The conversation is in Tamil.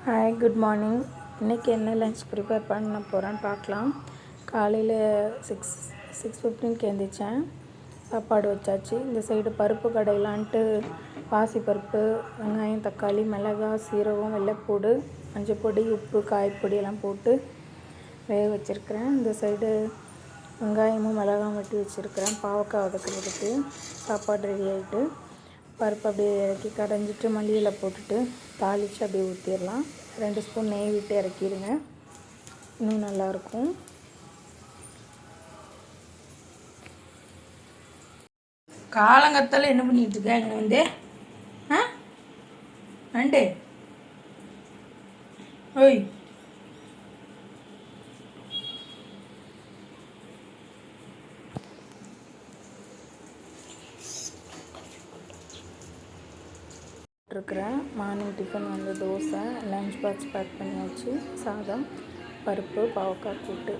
Hi, good morning. இன்றைக்கி என்ன லன்ச் ப்ரிப்பேர் பண்ண போகிறேன்னு பார்க்கலாம். காலையில் 6:15க்கு எழுந்திரிச்சேன். சாப்பாடு வச்சாச்சு. இந்த சைடு பருப்பு கடையிலான்ட்டு பாசிப்பருப்பு, வெங்காயம், தக்காளி, மிளகாய், சீரகம், வெள்ளைப்பூடு, மஞ்சப்பொடி, உப்பு, காய்ப்பொடி எல்லாம் போட்டு வேக வச்சுருக்கிறேன். இந்த சைடு வெங்காயமும் மிளகாயும் வெட்டி வச்சுருக்கிறேன் பாவக்காய் வதக்கிறதுக்கு. சாப்பாடு ரெடி ஆகிட்டு பருப்பு அப்படியே இறக்கி கடைஞ்சிட்டு மல்லியில் போட்டுட்டு தாளித்து அப்படியே ஊற்றிடலாம். 2 ஸ்பூன் நெய் விட்டு இறக்கிடுங்க, இன்னும் நல்லாயிருக்கும். காலங்கத்தால் என்ன பண்ணிகிட்டு இருக்கேன் இங்கே வந்து நண்டு ஓய் இருக்கிறேன். மார்னிங் டிஃபன் வந்து தோசை, லன்ச் பாக்ஸ் பேக் பண்ணியாச்சு. சாதம், பருப்பு, பாவக்காய் கூட்டு.